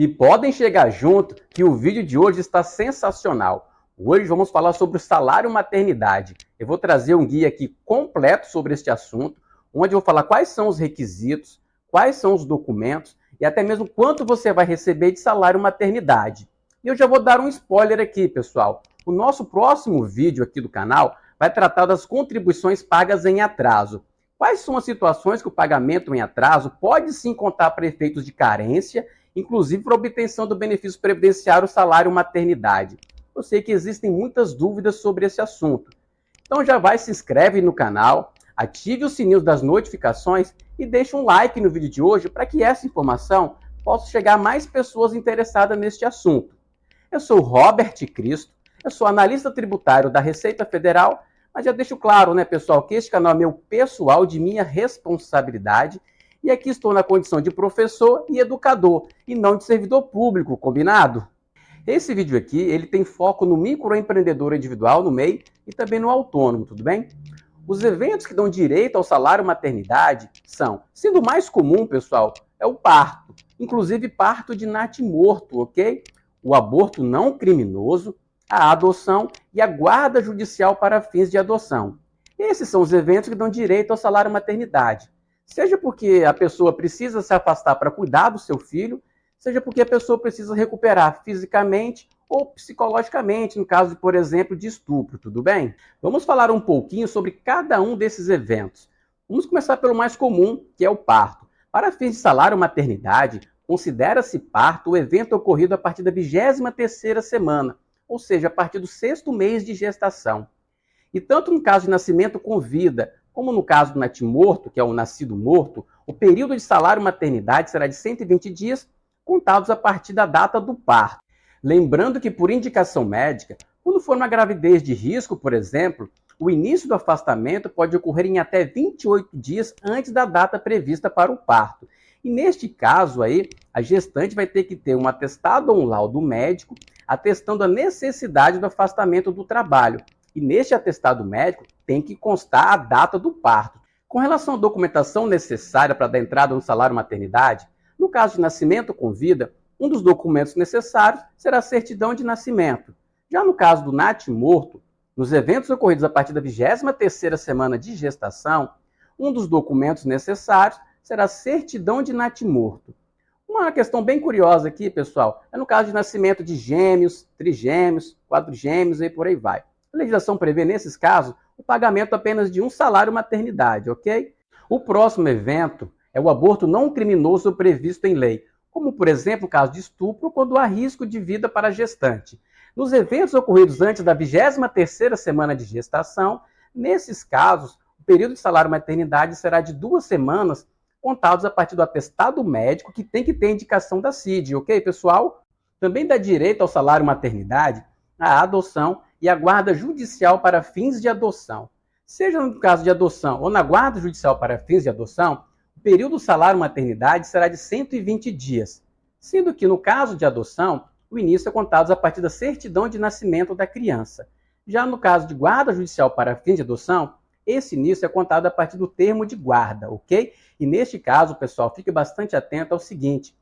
E podem chegar junto que o vídeo de hoje está sensacional. Hoje vamos falar sobre o salário maternidade. Eu vou trazer um guia aqui completo sobre este assunto, onde eu vou falar quais são os requisitos, quais são os documentos e até mesmo quanto você vai receber de salário maternidade. E eu já vou dar um spoiler aqui, pessoal. O nosso próximo vídeo aqui do canal vai tratar das contribuições pagas em atraso. Quais são as situações que o pagamento em atraso pode sim contar para efeitos de carência, inclusive para obtenção do benefício previdenciário salário maternidade. Eu sei que existem muitas dúvidas sobre esse assunto. Então já vai, se inscreve no canal, ative o sininho das notificações e deixe um like no vídeo de hoje para que essa informação possa chegar a mais pessoas interessadas neste assunto. Eu sou Robert Cristo, eu sou analista tributário da Receita Federal, mas já deixo claro, né, pessoal, que este canal é meu pessoal, de minha responsabilidade, e aqui estou na condição de professor e educador, e não de servidor público, combinado? Esse vídeo aqui, ele tem foco no microempreendedor individual, no MEI, e também no autônomo, tudo bem? Os eventos que dão direito ao salário maternidade são, sendo o mais comum, pessoal, é o parto, inclusive parto de natimorto, ok? O aborto não criminoso, a adoção e a guarda judicial para fins de adoção. Esses são os eventos que dão direito ao salário maternidade. Seja porque a pessoa precisa se afastar para cuidar do seu filho, seja porque a pessoa precisa recuperar fisicamente ou psicologicamente, no caso, por exemplo, de estupro, tudo bem? Vamos falar um pouquinho sobre cada um desses eventos. Vamos começar pelo mais comum, que é o parto. Para fins de salário maternidade, considera-se parto o evento ocorrido a partir da 23ª semana, ou seja, a partir do 6º mês de gestação. E tanto no caso de nascimento com vida, como no caso do natimorto, que é o nascido morto, o período de salário maternidade será de 120 dias, contados a partir da data do parto. Lembrando que, por indicação médica, quando for uma gravidez de risco, por exemplo, o início do afastamento pode ocorrer em até 28 dias antes da data prevista para o parto. E neste caso aí, a gestante vai ter que ter um atestado ou um laudo médico atestando a necessidade do afastamento do trabalho. E neste atestado médico tem que constar a data do parto. Com relação à documentação necessária para dar entrada no salário maternidade, no caso de nascimento com vida, um dos documentos necessários será a certidão de nascimento. Já no caso do natimorto, nos eventos ocorridos a partir da 23ª semana de gestação, um dos documentos necessários será a certidão de natimorto. Uma questão bem curiosa aqui, pessoal, é no caso de nascimento de gêmeos, trigêmeos, quadrigêmeos e por aí vai. A legislação prevê, nesses casos, o pagamento apenas de um salário maternidade, ok? O próximo evento é o aborto não criminoso previsto em lei, como, por exemplo, o caso de estupro, quando há risco de vida para a gestante. Nos eventos ocorridos antes da 23ª semana de gestação, nesses casos, o período de salário maternidade será de 2 semanas, contados a partir do atestado médico, que tem que ter indicação da CID, ok, pessoal? Também dá direito ao salário maternidade a adoção e a guarda judicial para fins de adoção. Seja no caso de adoção ou na guarda judicial para fins de adoção, o período do salário maternidade será de 120 dias, sendo que no caso de adoção, o início é contado a partir da certidão de nascimento da criança. Já no caso de guarda judicial para fins de adoção, esse início é contado a partir do termo de guarda, ok? E neste caso, pessoal, fique bastante atento ao seguinte: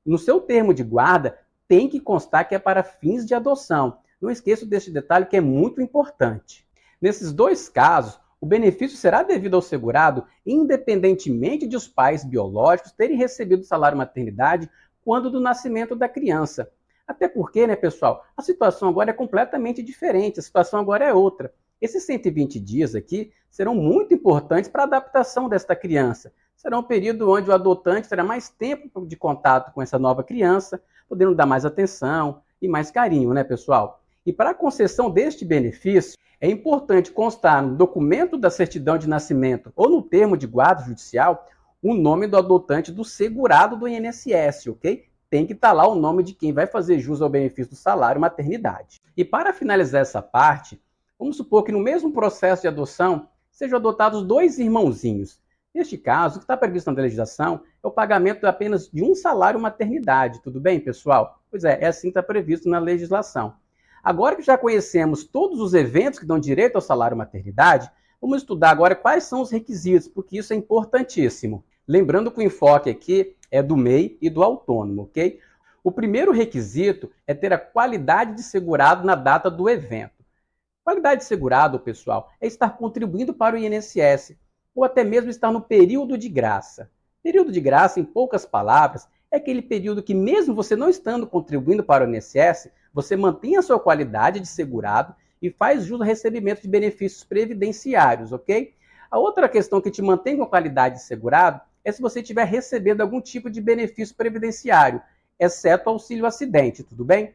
no seu termo de guarda, tem que constar que é para fins de adoção. Não esqueça desse detalhe que é muito importante. Nesses dois casos, o benefício será devido ao segurado, independentemente de os pais biológicos terem recebido salário maternidade quando do nascimento da criança. Até porque, né, pessoal, a situação agora é completamente diferente, a situação agora é outra. Esses 120 dias aqui serão muito importantes para a adaptação desta criança. Será um período onde o adotante terá mais tempo de contato com essa nova criança, podendo dar mais atenção e mais carinho, né, pessoal? E para a concessão deste benefício, é importante constar no documento da certidão de nascimento ou no termo de guarda judicial o nome do adotante do segurado do INSS, ok? Tem que estar lá o nome de quem vai fazer jus ao benefício do salário maternidade. E para finalizar essa parte, vamos supor que no mesmo processo de adoção sejam adotados 2 irmãozinhos. Neste caso, o que está previsto na legislação é o pagamento apenas de um salário maternidade. Tudo bem, pessoal? Pois é assim que está previsto na legislação. Agora que já conhecemos todos os eventos que dão direito ao salário maternidade, vamos estudar agora quais são os requisitos, porque isso é importantíssimo. Lembrando que o enfoque aqui é do MEI e do autônomo, ok? O primeiro requisito é ter a qualidade de segurado na data do evento. Qualidade de segurado, pessoal, é estar contribuindo para o INSS ou até mesmo estar no período de graça. Período de graça, em poucas palavras, é aquele período que mesmo você não estando contribuindo para o INSS, você mantém a sua qualidade de segurado e faz jus ao recebimento de benefícios previdenciários, ok? A outra questão que te mantém com qualidade de segurado é se você estiver recebendo algum tipo de benefício previdenciário, exceto auxílio acidente, tudo bem?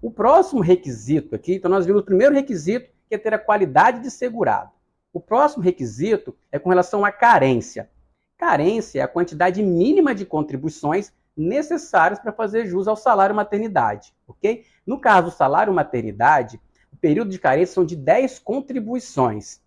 O próximo requisito aqui, então nós vimos o primeiro requisito, que é ter a qualidade de segurado. O próximo requisito é com relação à carência. Carência é a quantidade mínima de contribuições necessárias para fazer jus ao salário maternidade, ok? No caso do salário maternidade, o período de carência são de 10 contribuições.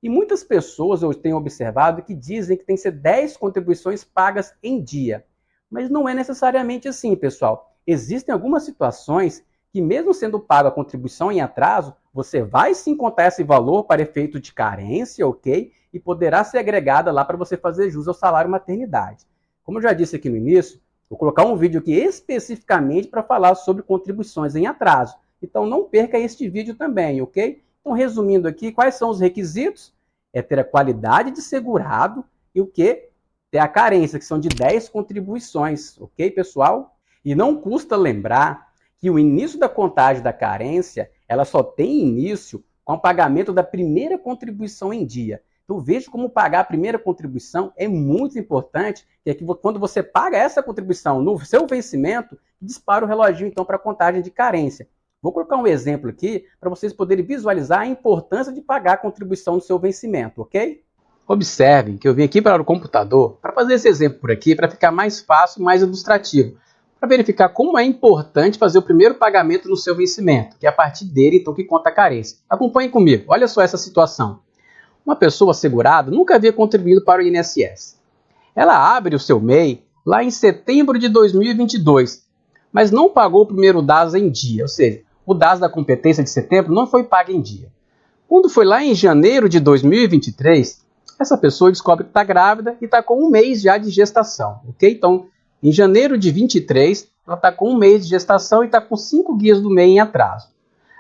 E muitas pessoas eu tenho observado que dizem que tem que ser 10 contribuições pagas em dia. Mas não é necessariamente assim, pessoal. Existem algumas situações que mesmo sendo paga a contribuição em atraso, você vai sim contar esse valor para efeito de carência, ok? E poderá ser agregada lá para você fazer jus ao salário maternidade. Como eu já disse aqui no início, vou colocar um vídeo aqui especificamente para falar sobre contribuições em atraso. Então não perca este vídeo também, ok? Então resumindo aqui, quais são os requisitos? É ter a qualidade de segurado e o quê? Ter a carência, que são de 10 contribuições, ok, pessoal? E não custa lembrar que o início da contagem da carência, ela só tem início com o pagamento da primeira contribuição em dia. Então veja como pagar a primeira contribuição é muito importante, que é que quando você paga essa contribuição no seu vencimento, dispara o reloginho então para a contagem de carência. Vou colocar um exemplo aqui para vocês poderem visualizar a importância de pagar a contribuição no seu vencimento, ok? Observem que eu vim aqui para o computador para fazer esse exemplo por aqui para ficar mais fácil, mais ilustrativo, para verificar como é importante fazer o primeiro pagamento no seu vencimento, que é a partir dele então que conta a carência. Acompanhem comigo, olha só essa situação. Uma pessoa segurada nunca havia contribuído para o INSS. Ela abre o seu MEI lá em setembro de 2022, mas não pagou o primeiro DAS em dia, ou seja, o DAS da competência de setembro não foi pago em dia. Quando foi lá em janeiro de 2023, essa pessoa descobre que está grávida e está com um mês já de gestação, ok? Então, em janeiro de 23, ela está com um mês de gestação e está com 5 guias do MEI em atraso.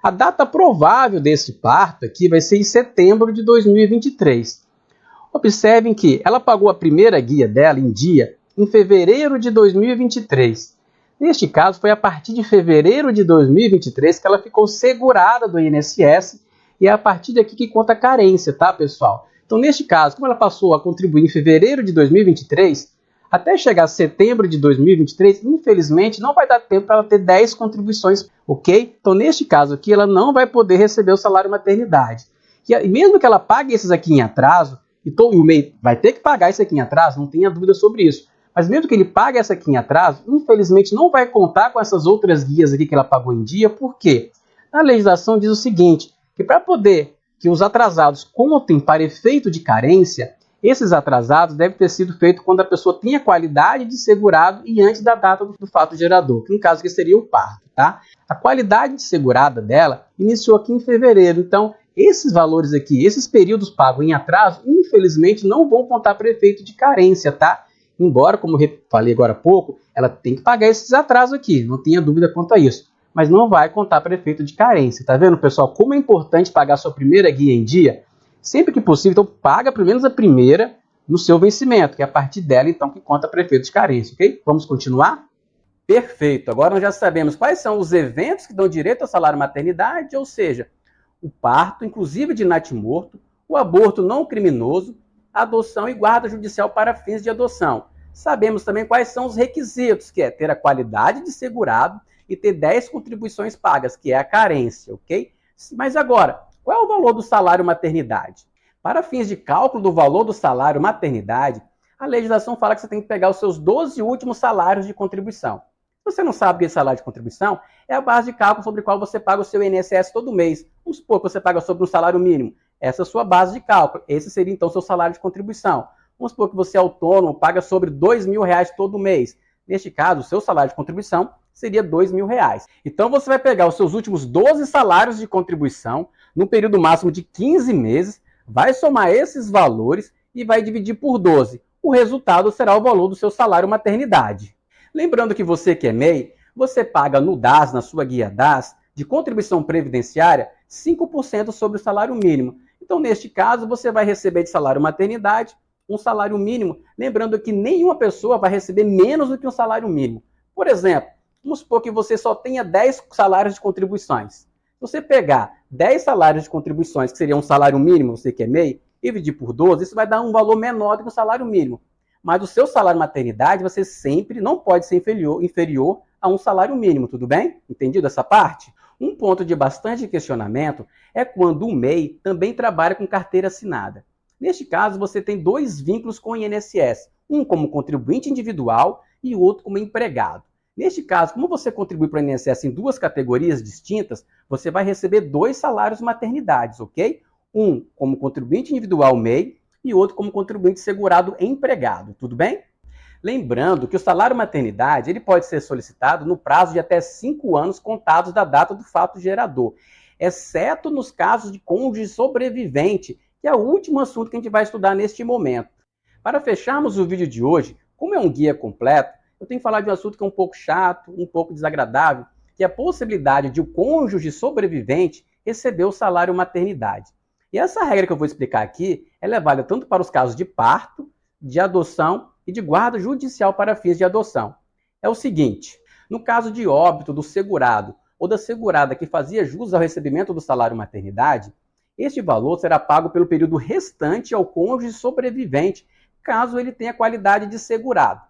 A data provável desse parto aqui vai ser em setembro de 2023. Observem que ela pagou a primeira guia dela em dia em fevereiro de 2023. Neste caso, foi a partir de fevereiro de 2023 que ela ficou segurada do INSS e é a partir daqui que conta a carência, tá, pessoal? Então, neste caso, como ela passou a contribuir em fevereiro de 2023, até chegar a setembro de 2023, infelizmente, não vai dar tempo para ela ter 10 contribuições, ok? Então, neste caso aqui, ela não vai poder receber o salário maternidade. E mesmo que ela pague esses aqui em atraso, e o MEI vai ter que pagar isso aqui em atraso, não tenha dúvida sobre isso. Mas mesmo que ele pague essa aqui em atraso, infelizmente não vai contar com essas outras guias aqui que ela pagou em dia. Por quê? A legislação diz o seguinte, que para poder que os atrasados contem para efeito de carência, esses atrasados devem ter sido feitos quando a pessoa tinha qualidade de segurado e antes da data do fato gerador, que no caso aqui seria o parto, tá? A qualidade de segurada dela iniciou aqui em fevereiro, então esses valores aqui, esses períodos pagos em atraso, infelizmente não vão contar para efeito de carência, tá? Embora, como eu falei agora há pouco, ela tem que pagar esses atrasos aqui, não tenha dúvida quanto a isso. Mas não vai contar para efeito de carência. Tá vendo, pessoal, como é importante pagar sua primeira guia em dia? Sempre que possível, então paga pelo menos a primeira no seu vencimento, que é a partir dela, então, que conta para efeito de carência, ok? Vamos continuar? Perfeito. Agora nós já sabemos quais são os eventos que dão direito ao salário maternidade, ou seja, o parto, inclusive de natimorto, o aborto não criminoso, a adoção e guarda judicial para fins de adoção. Sabemos também quais são os requisitos, que é ter a qualidade de segurado e ter 10 contribuições pagas, que é a carência, ok? Mas agora, qual é o valor do salário maternidade? Para fins de cálculo do valor do salário maternidade, a legislação fala que você tem que pegar os seus 12 últimos salários de contribuição. Se você não sabe o que é salário de contribuição, é a base de cálculo sobre a qual você paga o seu INSS todo mês. Vamos supor que você paga sobre um salário mínimo. Essa é a sua base de cálculo. Esse seria, então, o seu salário de contribuição. Vamos supor que você é autônomo, paga sobre R$2.000 todo mês. Neste caso, o seu salário de contribuição seria R$2.000. Então, você vai pegar os seus últimos 12 salários de contribuição, no período máximo de 15 meses, vai somar esses valores e vai dividir por 12. O resultado será o valor do seu salário maternidade. Lembrando que você que é MEI, você paga no DAS, na sua guia DAS, de contribuição previdenciária, 5% sobre o salário mínimo. Então, neste caso, você vai receber de salário maternidade um salário mínimo, lembrando que nenhuma pessoa vai receber menos do que um salário mínimo. Por exemplo, vamos supor que você só tenha 10 salários de contribuições. Se você pegar 10 salários de contribuições, que seria um salário mínimo, você que é MEI, e dividir por 12, isso vai dar um valor menor do que o salário mínimo. Mas o seu salário maternidade, você sempre não pode ser inferior a um salário mínimo, tudo bem? Entendido essa parte? Um ponto de bastante questionamento é quando o MEI também trabalha com carteira assinada. Neste caso, você tem dois vínculos com o INSS, um como contribuinte individual e o outro como empregado. Neste caso, como você contribui para o INSS em duas categorias distintas, você vai receber dois salários maternidades, ok? Um como contribuinte individual MEI e outro como contribuinte segurado empregado, tudo bem? Lembrando que o salário maternidade ele pode ser solicitado no prazo de até 5 anos contados da data do fato gerador, exceto nos casos de cônjuge sobrevivente, que é o último assunto que a gente vai estudar neste momento. Para fecharmos o vídeo de hoje, como é um guia completo, eu tenho que falar de um assunto que é um pouco chato, um pouco desagradável, que é a possibilidade de o cônjuge sobrevivente receber o salário maternidade. E essa regra que eu vou explicar aqui, ela é válida tanto para os casos de parto, de adoção e de guarda judicial para fins de adoção. É o seguinte, no caso de óbito do segurado ou da segurada que fazia jus ao recebimento do salário maternidade, este valor será pago pelo período restante ao cônjuge sobrevivente, caso ele tenha qualidade de segurado.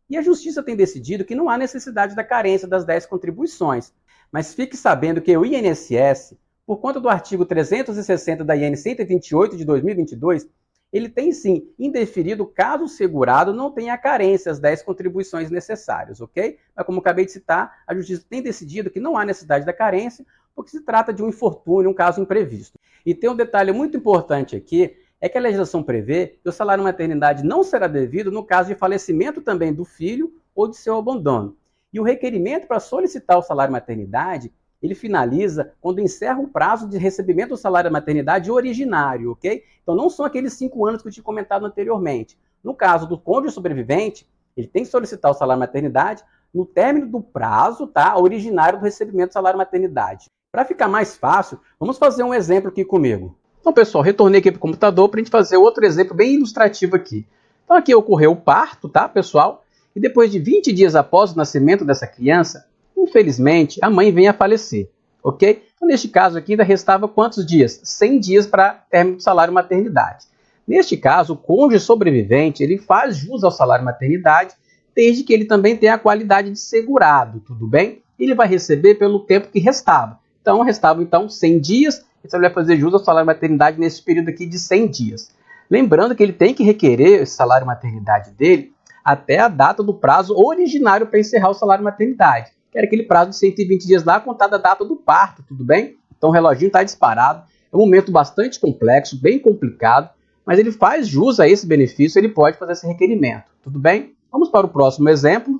E a Justiça tem decidido que não há necessidade da carência das 10 contribuições. Mas fique sabendo que o INSS, por conta do artigo 360 da IN 128 de 2022, ele tem sim indeferido caso o segurado não tenha a carência, as 10 contribuições necessárias, ok? Mas como eu acabei de citar, a Justiça tem decidido que não há necessidade da carência, porque se trata de um infortúnio, um caso imprevisto. E tem um detalhe muito importante aqui, é que a legislação prevê que o salário maternidade não será devido no caso de falecimento também do filho ou de seu abandono. E o requerimento para solicitar o salário maternidade, ele finaliza quando encerra o prazo de recebimento do salário maternidade originário, ok? Então não são aqueles 5 anos que eu tinha comentado anteriormente. No caso do cônjuge sobrevivente, ele tem que solicitar o salário maternidade no término do prazo, tá, originário do recebimento do salário maternidade. Para ficar mais fácil, vamos fazer um exemplo aqui comigo. Então, pessoal, retornei aqui para o computador para a gente fazer outro exemplo bem ilustrativo aqui. Então, aqui ocorreu o parto, tá, pessoal? E depois de 20 dias após o nascimento dessa criança, infelizmente, a mãe vem a falecer, ok? Então, neste caso aqui, ainda restava quantos dias? 100 dias para término do salário maternidade. Neste caso, o cônjuge sobrevivente, ele faz jus ao salário maternidade, desde que ele também tenha a qualidade de segurado, tudo bem? Ele vai receber pelo tempo que restava. Então, restavam 100 dias, então ele vai fazer jus ao salário maternidade nesse período aqui de 100 dias. Lembrando que ele tem que requerer esse salário maternidade dele até a data do prazo originário para encerrar o salário maternidade, que era aquele prazo de 120 dias lá, contada a data do parto, tudo bem? Então o reloginho está disparado, é um momento bastante complexo, bem complicado, mas ele faz jus a esse benefício, ele pode fazer esse requerimento, tudo bem? Vamos para o próximo exemplo.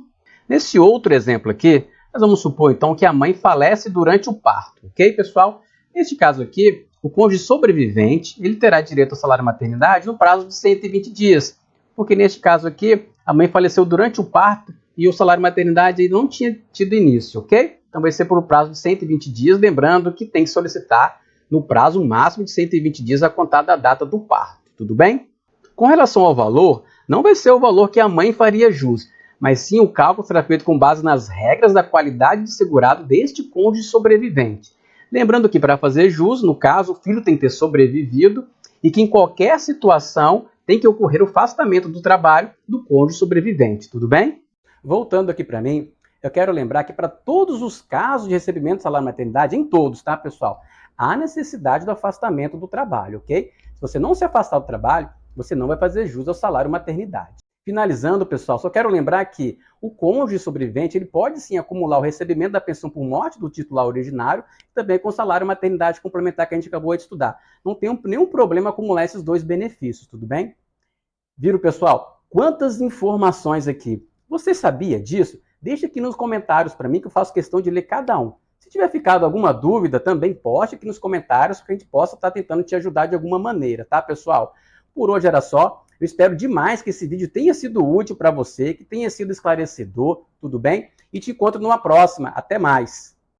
Nesse outro exemplo aqui, nós vamos supor então que a mãe falece durante o parto, ok, pessoal? Neste caso aqui, o cônjuge sobrevivente, ele terá direito ao salário maternidade no prazo de 120 dias, porque neste caso aqui, a mãe faleceu durante o parto e o salário maternidade não tinha tido início, ok? Então vai ser por um prazo de 120 dias, lembrando que tem que solicitar no prazo máximo de 120 dias a contar da data do parto, tudo bem? Com relação ao valor, não vai ser o valor que a mãe faria jus, mas sim o cálculo será feito com base nas regras da qualidade de segurado deste cônjuge sobrevivente. Lembrando que para fazer jus, no caso, o filho tem que ter sobrevivido e que em qualquer situação tem que ocorrer o afastamento do trabalho do cônjuge sobrevivente, tudo bem? Voltando aqui para mim, eu quero lembrar que para todos os casos de recebimento de salário maternidade, em todos, tá, pessoal? Há necessidade do afastamento do trabalho, ok? Se você não se afastar do trabalho, você não vai fazer jus ao salário maternidade. Finalizando, pessoal, só quero lembrar que o cônjuge sobrevivente ele pode sim acumular o recebimento da pensão por morte do titular originário e também com o salário maternidade complementar que a gente acabou de estudar. Não tem nenhum problema acumular esses dois benefícios, tudo bem? Viram, pessoal? Quantas informações aqui! Você sabia disso? Deixa aqui nos comentários para mim que eu faço questão de ler cada um. Se tiver ficado alguma dúvida, também poste aqui nos comentários para que a gente possa estar tentando te ajudar de alguma maneira, tá, pessoal? Por hoje era só. Eu espero demais que esse vídeo tenha sido útil para você, que tenha sido esclarecedor, tudo bem? e te encontro numa próxima. Até mais!